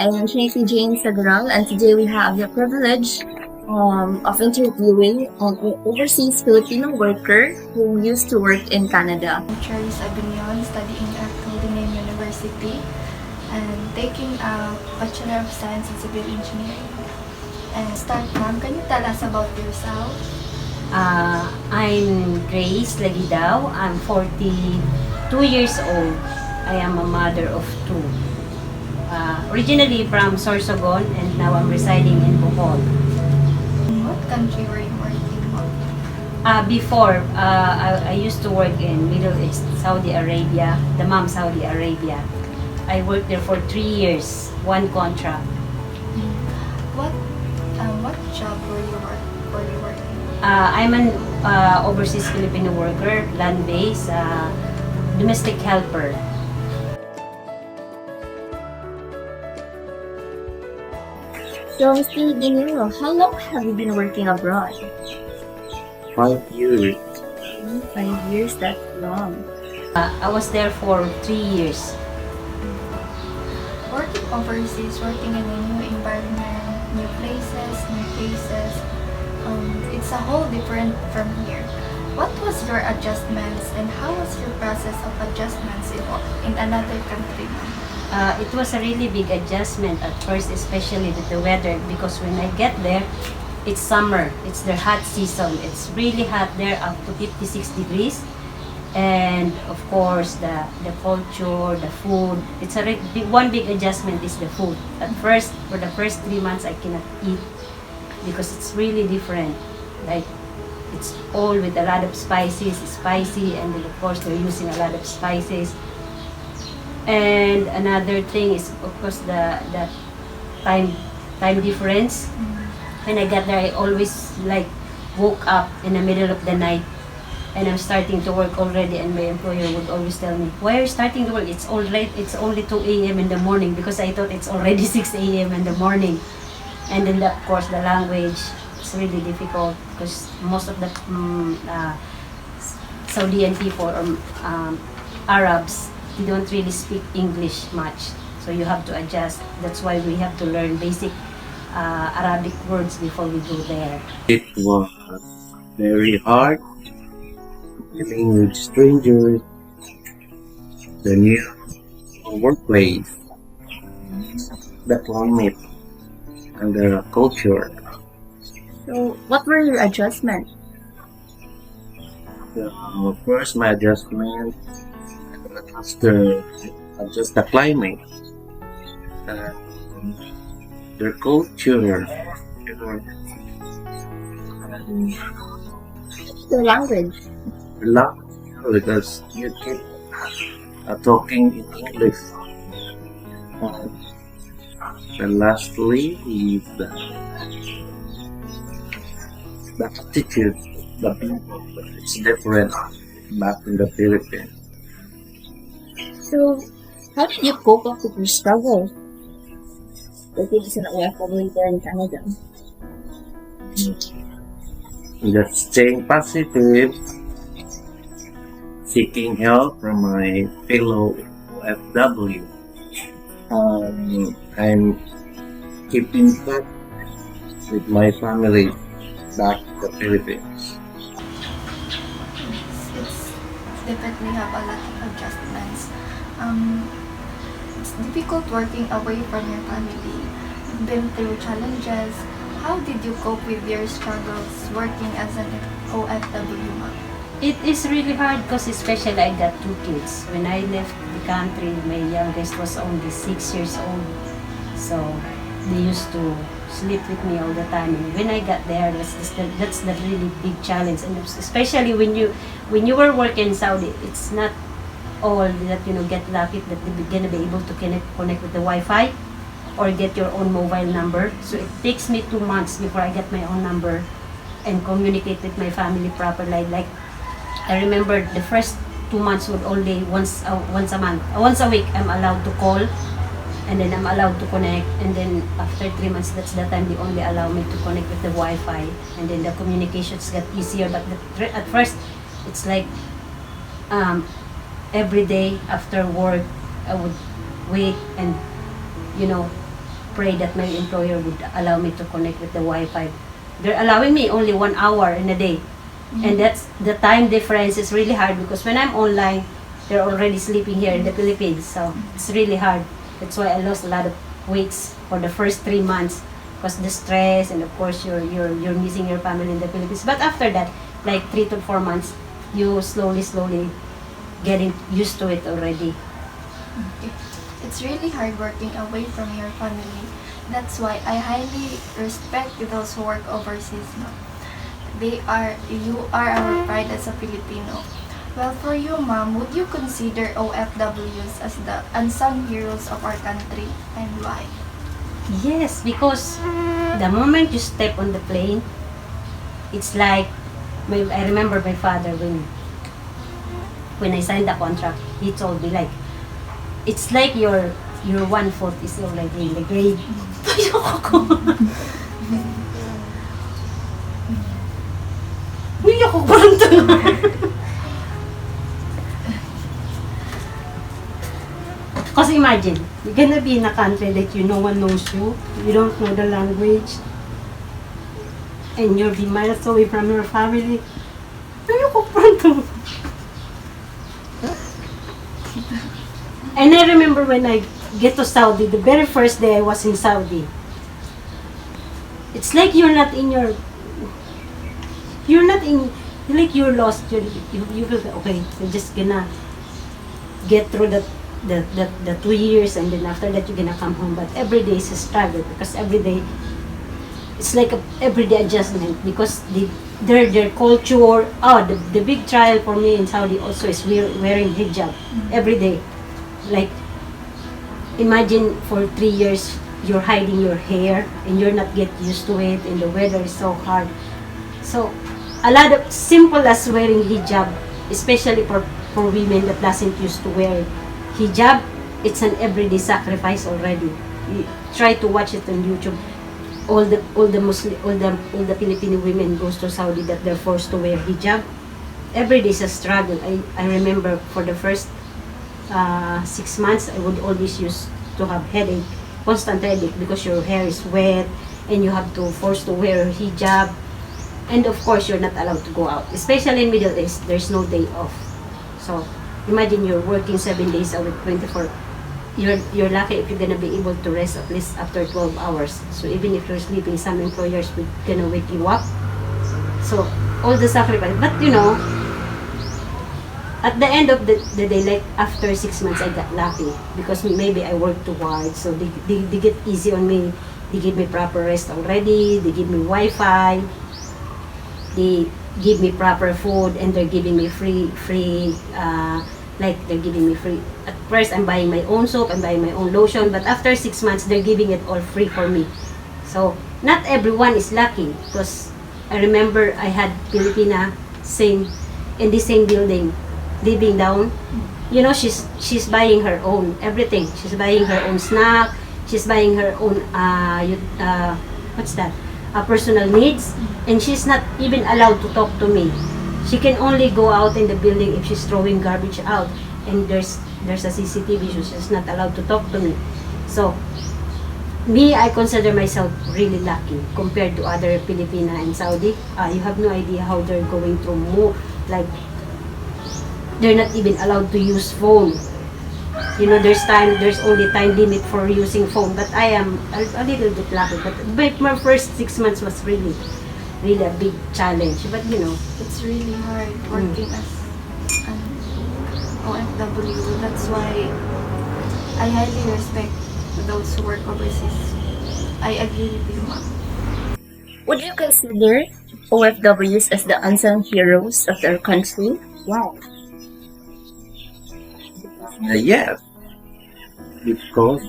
I am Trinity Jane Sagral, and today we have the privilege of interviewing an overseas Filipino worker who used to work in Canada. I'm Charis Abinion, studying at Cullinan University and taking a Bachelor of Science in Civil Engineering. And start, ma'am, can you tell us about yourself? I'm Grace Lagidao. I'm 42 years old. I am a mother of two. Originally from Sorsogon and now I'm residing in Bohol. In what country were you working, Before, I used to work in Middle East, Saudi Arabia, Dammam, Saudi Arabia. I worked there for 3 years, one contract. What job were you working? I'm an overseas Filipino worker, land-based, domestic helper. So, Mr. Dinero, how long have you been working abroad? 5 years. 5 years, that's long. I was there for 3 years. Working overseas, working in a new environment, new places, new faces, it's a whole different from here. What was your adjustments and how was your process of adjustments in another country, ma'am? It was a really big adjustment at first, especially with the weather, because when I get there, it's summer, it's their hot season. It's really hot there, up to 56 degrees. And of course, the culture, the food, it's a one big adjustment is the food. At first, for the first 3 months, I cannot eat because it's really different. Like, it's all with a lot of spices, spicy, and then of course, they're using a lot of spices. And another thing is, of course, the time difference. When I got there, I always like woke up in the middle of the night, and I'm starting to work already. And my employer would always tell me, "Why are you starting to work? It's only 2 a.m. in the morning," because I thought it's already 6 a.m. in the morning. And then of course the language is really difficult because most of the Saudian people or Arabs, they don't really speak English much, so you have to adjust. That's why we have to learn basic Arabic words before we go there. It was very hard dealing with strangers, the new workplace, the climate, and the culture. So, what were your adjustments? First, my adjustment was to adjust the climate, uh, their culture, The language. language, because you keep talking in English. And lastly is the attitude, the people. It's different back in the Philippines. So, how did you cope up with your struggle? Working as an OFW there in Canada. Just staying positive, seeking help from my fellow FW. I'm keeping touch with my family back in the Philippines. It's definitely have a lot of adjustments. It's difficult working away from your family. You've been through challenges. How did you cope with your struggles working as an OFW, ma'am? It is really hard because especially I got two kids. When I left the country, my youngest was only 6 years old. So they used to sleep with me all the time. And when I got there, that's the really big challenge. And especially when you were working in Saudi, it's not all that get lucky that you're gonna be able to connect with the Wi-Fi or get your own mobile number. So it takes me 2 months before I get my own number and communicate with my family properly. Like, I remember the first 2 months would only once a week I'm allowed to call, and then I'm allowed to connect, and then after 3 months, that's the time they only allow me to connect with the Wi-Fi, and then the communications got easier. But at first, it's like every day after work, I would wait and pray that my employer would allow me to connect with the Wi-Fi. They're allowing me only 1 hour in a day. And that's the time difference is really hard because when I'm online, they're already sleeping here in the Philippines. So it's really hard. That's why I lost a lot of weights for the first 3 months because the stress and of course you're missing your family in the Philippines. But after that, like 3 to 4 months, you slowly getting used to it already. It's really hard working away from your family. That's why I highly respect those who work overseas. No? You are our pride as a Filipino. Well, for you, ma'am, would you consider OFWs as the unsung heroes of our country, and why? Yes, because the moment you step on the plane, it's like I remember my father when I signed the contract, he told me like it's like your 1/4 is already in the grave. Uy, ako parang Because imagine, you're gonna be in a country that no one knows you don't know the language, and you'll be miles away from your family. Ayoko parang And I remember when I get to Saudi, the very first day I was in Saudi, it's like you're not in, like you're lost. You feel okay, you're just gonna get through the 2 years and then after that you're gonna come home. But every day is a struggle because every day, it's like a everyday adjustment because their culture. The big trial for me in Saudi also is wearing hijab every day. Like, imagine for 3 years you're hiding your hair and you're not get used to it and the weather is so hard. So, a lot of simple as wearing hijab, especially for women that doesn't used to wear hijab, it's an everyday sacrifice already. You try to watch it on YouTube. All the Filipino women goes to Saudi that they're forced to wear hijab. Every day is a struggle. I remember for the first 6 months, I would always used to have headache, constant headache because your hair is wet and you have to force to wear hijab. And of course, you're not allowed to go out. Especially in Middle East, there's no day off. So, imagine you're working 7 days a week, 24. You're lucky if you're gonna be able to rest at least after 12 hours. So, even if you're sleeping, some employers will gonna wake you up. So, all the sacrifice. But, at the end of the day, like after 6 months, I got lucky because maybe I worked too hard. So, they get easy on me. They give me proper rest already. They give me Wi-Fi. They give me proper food and they're giving me free like they're giving me free. At first I'm buying my own soap, I'm buying my own lotion, but after 6 months they're giving it all free for me. So not everyone is lucky because I remember I had Filipina in the same building living down. She's buying her own everything. She's buying her own snack, she's buying her own personal needs, and she's not even allowed to talk to me. She can only go out in the building if she's throwing garbage out, and there's a CCTV, so she's not allowed to talk to me. So, I consider myself really lucky compared to other Filipina in Saudi. You have no idea how they're going through more. Like, they're not even allowed to use phone. There's only time limit for using phone, but I am a little bit lucky. But my first 6 months was really a big challenge. But It's really hard working as an OFW. That's why I highly respect those who work overseas. I agree with you, ma'am. Would you consider OFWs as the unsung heroes of their country? Wow. Yes, because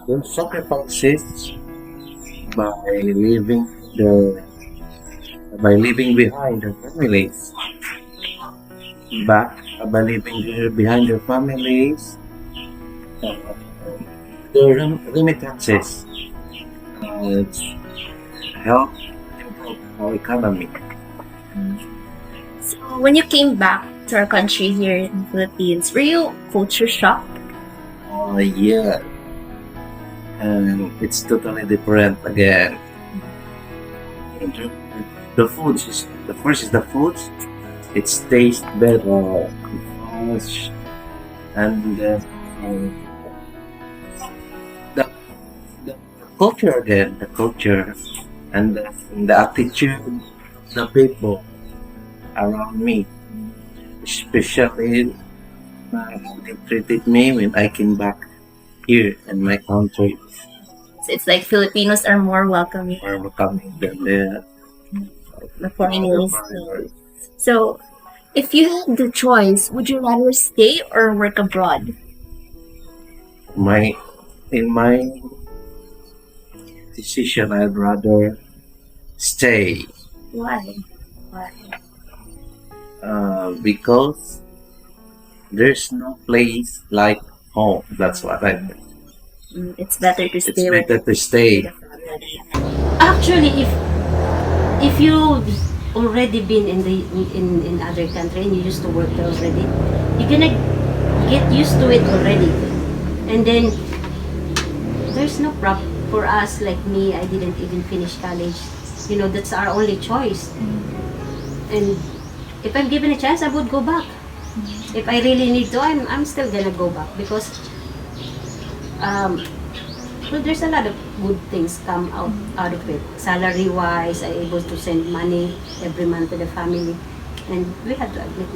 the sacrifices by leaving behind their families, by leaving behind their families, their remittances help improve our economy. So when you came back to our country here in the Philippines, were you culture shocked? Yeah, and it's totally different again. And the foods is the first is the foods. It tastes better, fresh, and the, the culture again, the culture and the attitude, the people around me, especially how they treated me when I came back here in my country. So it's like Filipinos are more welcoming Where we're coming than the foreigners. foreigners. So, if you had the choice, would you rather stay or work abroad? My in my decision, I'd rather stay Why? Why? because there's no place like home. That's what I think. It's better to It's stay with better to the stay. family. Actually, if you already been in the in other country and you used to work there already, you're gonna get used to it already. And then there's no problem for us like me. I didn't even finish college. You know, that's our only choice. And if I'm given a chance, I would go back. If I really need to, I'm still gonna go back because um, well, there's a lot of good things come out of it. Salary wise, I'm able to send money every month to the family, and we have to admit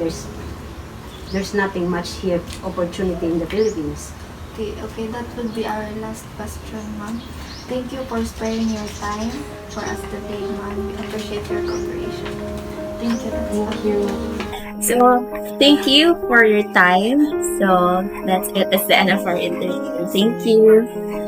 there's nothing much here opportunity in the Philippines. Okay, that would be our last question, ma'am. Thank you for sparing your time for us today, ma'am. We appreciate your cooperation. Thank you. Thank you. So, thank you for your time. So, that's it. That's the end of our interview. Thank you.